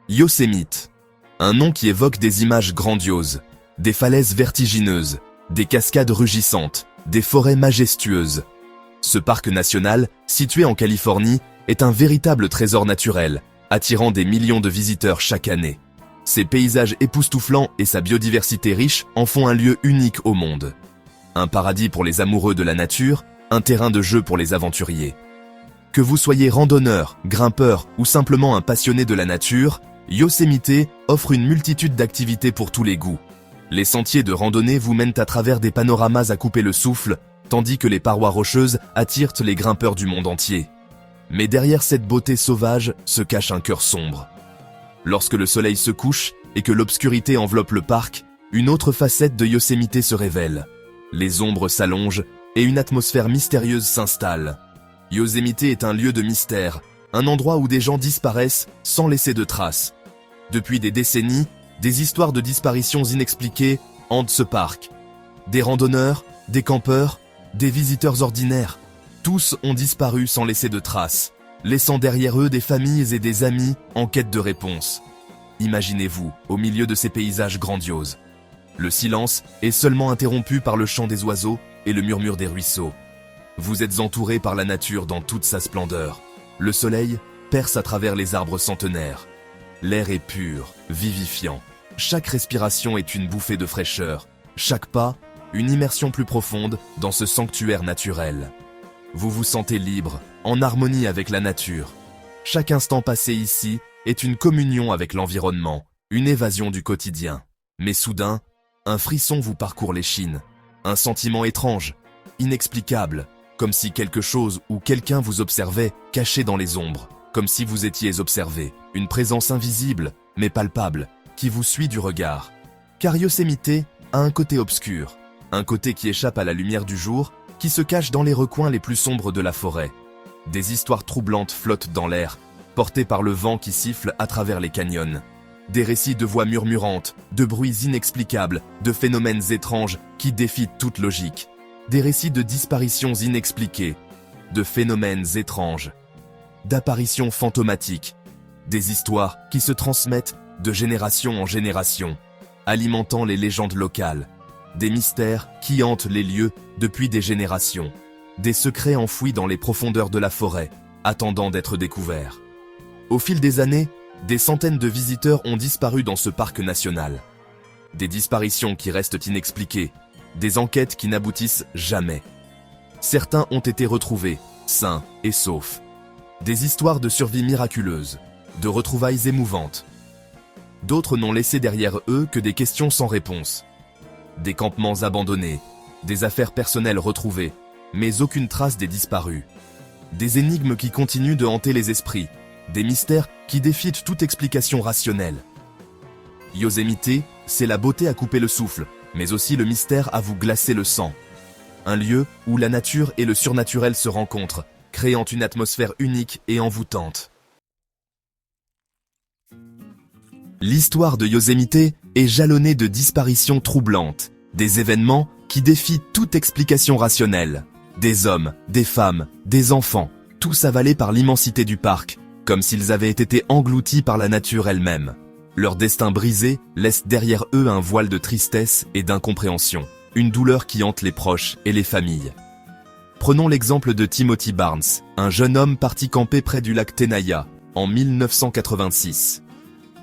Yosemite. Un nom qui évoque des images grandioses, des falaises vertigineuses, des cascades rugissantes, des forêts majestueuses. Ce parc national, situé en Californie, est un véritable trésor naturel, attirant des millions de visiteurs chaque année. Ses paysages époustouflants et sa biodiversité riche en font un lieu unique au monde. Un paradis pour les amoureux de la nature, un terrain de jeu pour les aventuriers. Que vous soyez randonneur, grimpeur ou simplement un passionné de la nature, Yosemite offre une multitude d'activités pour tous les goûts. Les sentiers de randonnée vous mènent à travers des panoramas à couper le souffle, tandis que les parois rocheuses attirent les grimpeurs du monde entier. Mais derrière cette beauté sauvage se cache un cœur sombre. Lorsque le soleil se couche et que l'obscurité enveloppe le parc, une autre facette de Yosemite se révèle. Les ombres s'allongent et une atmosphère mystérieuse s'installe. Yosemite est un lieu de mystère, un endroit où des gens disparaissent sans laisser de traces. Depuis des décennies, des histoires de disparitions inexpliquées hantent ce parc. Des randonneurs, des campeurs, des visiteurs ordinaires, tous ont disparu sans laisser de traces, laissant derrière eux des familles et des amis en quête de réponses. Imaginez-vous au milieu de ces paysages grandioses. Le silence est seulement interrompu par le chant des oiseaux et le murmure des ruisseaux. Vous êtes entouré par la nature dans toute sa splendeur. Le soleil perce à travers les arbres centenaires. L'air est pur, vivifiant. Chaque respiration est une bouffée de fraîcheur. Chaque pas, une immersion plus profonde dans ce sanctuaire naturel. Vous vous sentez libre, en harmonie avec la nature. Chaque instant passé ici est une communion avec l'environnement, une évasion du quotidien. Mais soudain, un frisson vous parcourt l'échine. Un sentiment étrange, inexplicable, comme si quelque chose ou quelqu'un vous observait caché dans les ombres, comme si vous étiez observé, une présence invisible, mais palpable, qui vous suit du regard. Car Yosemite a un côté obscur, un côté qui échappe à la lumière du jour, qui se cache dans les recoins les plus sombres de la forêt. Des histoires troublantes flottent dans l'air, portées par le vent qui siffle à travers les canyons. Des récits de voix murmurantes, de bruits inexplicables, de phénomènes étranges qui défient toute logique. Des récits de disparitions inexpliquées, de phénomènes étranges, d'apparitions fantomatiques. Des histoires qui se transmettent de génération en génération, alimentant les légendes locales. Des mystères qui hantent les lieux depuis des générations. Des secrets enfouis dans les profondeurs de la forêt, attendant d'être découverts. Au fil des années, des centaines de visiteurs ont disparu dans ce parc national. Des disparitions qui restent inexpliquées, des enquêtes qui n'aboutissent jamais. Certains ont été retrouvés, sains et saufs. Des histoires de survie miraculeuse, de retrouvailles émouvantes. D'autres n'ont laissé derrière eux que des questions sans réponse. Des campements abandonnés, des affaires personnelles retrouvées, mais aucune trace des disparus. Des énigmes qui continuent de hanter les esprits, des mystères qui défient toute explication rationnelle. Yosemite, c'est la beauté à couper le souffle, mais aussi le mystère à vous glacer le sang. Un lieu où la nature et le surnaturel se rencontrent, créant une atmosphère unique et envoûtante. L'histoire de Yosemite est jalonnée de disparitions troublantes, des événements qui défient toute explication rationnelle. Des hommes, des femmes, des enfants, tous avalés par l'immensité du parc, comme s'ils avaient été engloutis par la nature elle-même. Leur destin brisé laisse derrière eux un voile de tristesse et d'incompréhension, une douleur qui hante les proches et les familles. Prenons l'exemple de Timothy Barnes, un jeune homme parti camper près du lac Tenaya, en 1986.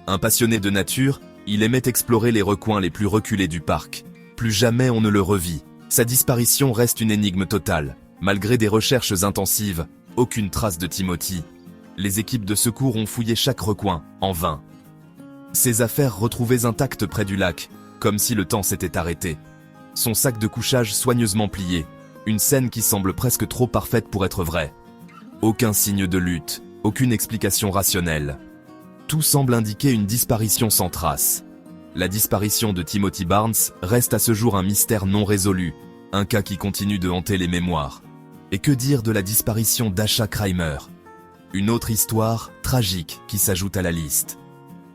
Un passionné de nature, il aimait explorer les recoins les plus reculés du parc. Plus jamais on ne le revit. Sa disparition reste une énigme totale. Malgré des recherches intensives, aucune trace de Timothy. Les équipes de secours ont fouillé chaque recoin, en vain. Ses affaires retrouvées intactes près du lac, comme si le temps s'était arrêté. Son sac de couchage soigneusement plié, une scène qui semble presque trop parfaite pour être vraie. Aucun signe de lutte, aucune explication rationnelle. Tout semble indiquer une disparition sans trace. La disparition de Timothy Barnes reste à ce jour un mystère non résolu, un cas qui continue de hanter les mémoires. Et que dire de la disparition d'Asha Kramer? Une autre histoire tragique qui s'ajoute à la liste.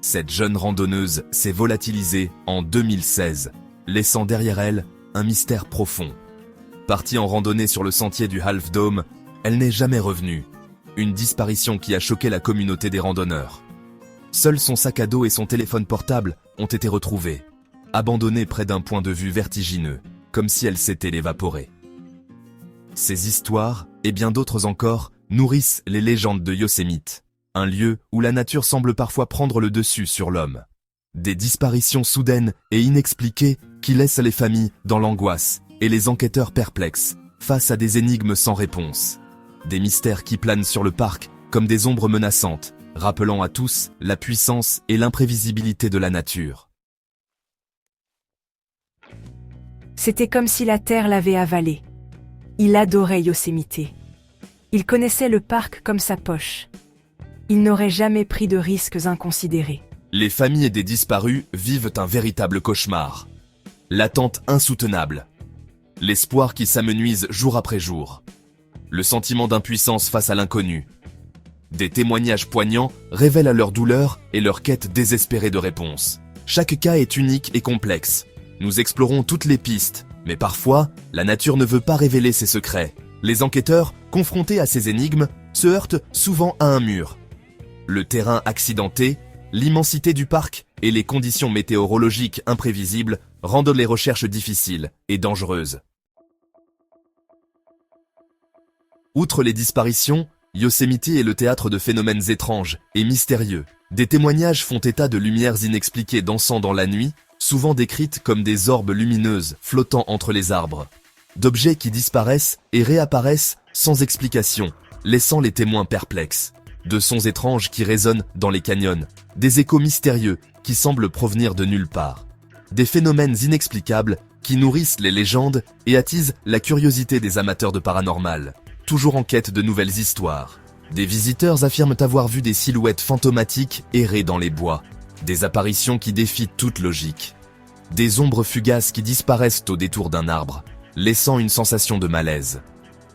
Cette jeune randonneuse s'est volatilisée en 2016, laissant derrière elle un mystère profond. Partie en randonnée sur le sentier du Half Dome, elle n'est jamais revenue. Une disparition qui a choqué la communauté des randonneurs. Seul son sac à dos et son téléphone portable ont été retrouvés, abandonnés près d'un point de vue vertigineux, comme si elle s'était évaporée. Ces histoires, et bien d'autres encore, nourrissent les légendes de Yosemite, un lieu où la nature semble parfois prendre le dessus sur l'homme. Des disparitions soudaines et inexpliquées qui laissent les familles dans l'angoisse et les enquêteurs perplexes face à des énigmes sans réponse. Des mystères qui planent sur le parc comme des ombres menaçantes, rappelant à tous la puissance et l'imprévisibilité de la nature. C'était comme si la terre l'avait avalé. Il adorait Yosemite. Il connaissait le parc comme sa poche. Il n'aurait jamais pris de risques inconsidérés. Les familles des disparus vivent un véritable cauchemar. L'attente insoutenable. L'espoir qui s'amenuise jour après jour. Le sentiment d'impuissance face à l'inconnu. Des témoignages poignants révèlent leur douleur et leur quête désespérée de réponses. Chaque cas est unique et complexe. Nous explorons toutes les pistes, mais parfois, la nature ne veut pas révéler ses secrets. Les enquêteurs, confrontés à ces énigmes, se heurtent souvent à un mur. Le terrain accidenté, l'immensité du parc et les conditions météorologiques imprévisibles rendent les recherches difficiles et dangereuses. Outre les disparitions, Yosemite est le théâtre de phénomènes étranges et mystérieux. Des témoignages font état de lumières inexpliquées dansant dans la nuit, souvent décrites comme des orbes lumineuses flottant entre les arbres. D'objets qui disparaissent et réapparaissent sans explication, laissant les témoins perplexes. De sons étranges qui résonnent dans les canyons, des échos mystérieux qui semblent provenir de nulle part. Des phénomènes inexplicables qui nourrissent les légendes et attisent la curiosité des amateurs de paranormal, toujours en quête de nouvelles histoires. Des visiteurs affirment avoir vu des silhouettes fantomatiques errer dans les bois, des apparitions qui défient toute logique, des ombres fugaces qui disparaissent au détour d'un arbre, laissant une sensation de malaise.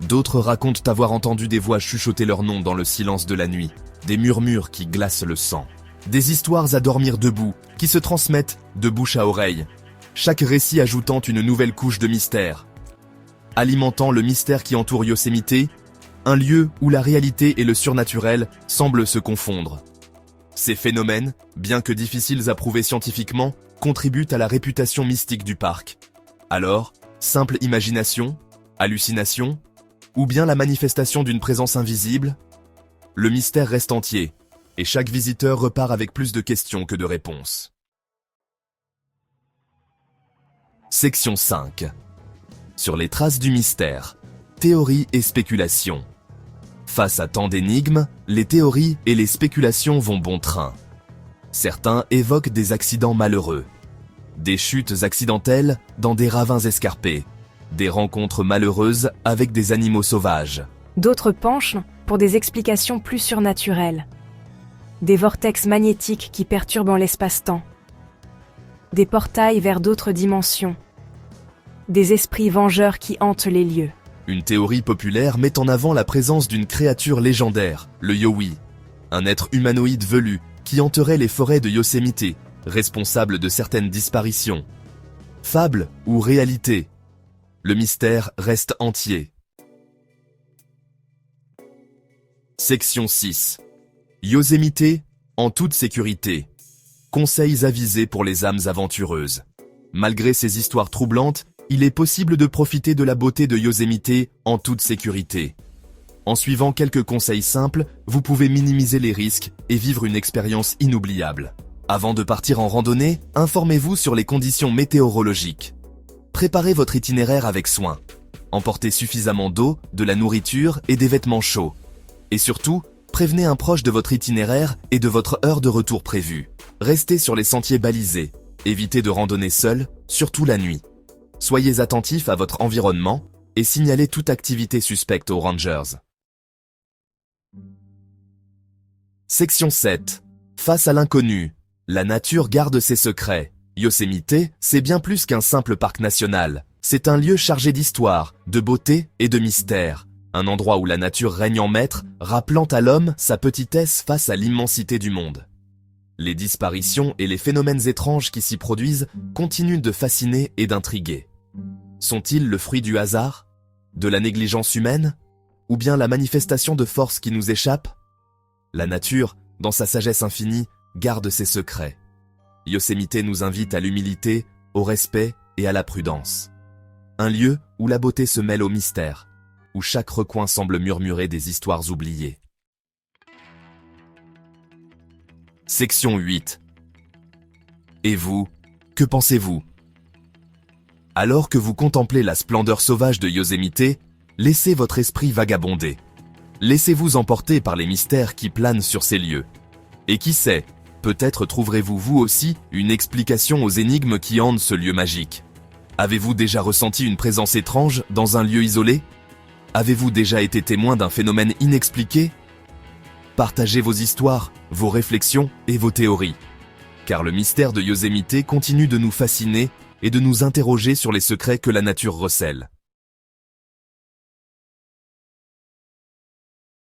D'autres racontent avoir entendu des voix chuchoter leur nom dans le silence de la nuit, des murmures qui glacent le sang. Des histoires à dormir debout, qui se transmettent de bouche à oreille, chaque récit ajoutant une nouvelle couche de mystère. Alimentant le mystère qui entoure Yosemite, un lieu où la réalité et le surnaturel semblent se confondre. Ces phénomènes, bien que difficiles à prouver scientifiquement, contribuent à la réputation mystique du parc. Alors, simple imagination, hallucination, ou bien la manifestation d'une présence invisible, le mystère reste entier, et chaque visiteur repart avec plus de questions que de réponses. Section 5. Sur les traces du mystère, théories et spéculations. Face à tant d'énigmes, les théories et les spéculations vont bon train. Certains évoquent des accidents malheureux, des chutes accidentelles dans des ravins escarpés, des rencontres malheureuses avec des animaux sauvages. D'autres penchent pour des explications plus surnaturelles. Des vortex magnétiques qui perturbent l'espace-temps. Des portails vers d'autres dimensions. Des esprits vengeurs qui hantent les lieux. Une théorie populaire met en avant la présence d'une créature légendaire, le Yowie, un être humanoïde velu qui hanterait les forêts de Yosemite, responsable de certaines disparitions. Fable ou réalité, le mystère reste entier. Section 6. Yosemite, en toute sécurité. Conseils avisés pour les âmes aventureuses. Malgré ces histoires troublantes, il est possible de profiter de la beauté de Yosemite en toute sécurité. En suivant quelques conseils simples, vous pouvez minimiser les risques et vivre une expérience inoubliable. Avant de partir en randonnée, informez-vous sur les conditions météorologiques. Préparez votre itinéraire avec soin. Emportez suffisamment d'eau, de la nourriture et des vêtements chauds. Et surtout, prévenez un proche de votre itinéraire et de votre heure de retour prévue. Restez sur les sentiers balisés. Évitez de randonner seul, surtout la nuit. Soyez attentifs à votre environnement et signalez toute activité suspecte aux rangers. Section 7. Face à l'inconnu, la nature garde ses secrets. Yosemite, c'est bien plus qu'un simple parc national. C'est un lieu chargé d'histoire, de beauté et de mystère. Un endroit où la nature règne en maître, rappelant à l'homme sa petitesse face à l'immensité du monde. Les disparitions et les phénomènes étranges qui s'y produisent continuent de fasciner et d'intriguer. Sont-ils le fruit du hasard, de la négligence humaine, ou bien la manifestation de forces qui nous échappent ? La nature, dans sa sagesse infinie, garde ses secrets. Yosemite nous invite à l'humilité, au respect et à la prudence. Un lieu où la beauté se mêle au mystère, où chaque recoin semble murmurer des histoires oubliées. Section 8. Et vous, que pensez-vous? Alors que vous contemplez la splendeur sauvage de Yosemite, laissez votre esprit vagabonder. Laissez-vous emporter par les mystères qui planent sur ces lieux. Et qui sait, peut-être trouverez-vous vous aussi une explication aux énigmes qui hantent ce lieu magique. Avez-vous déjà ressenti une présence étrange dans un lieu isolé? Avez-vous déjà été témoin d'un phénomène inexpliqué? Partagez vos histoires, vos réflexions et vos théories. Car le mystère de Yosemite continue de nous fasciner et de nous interroger sur les secrets que la nature recèle.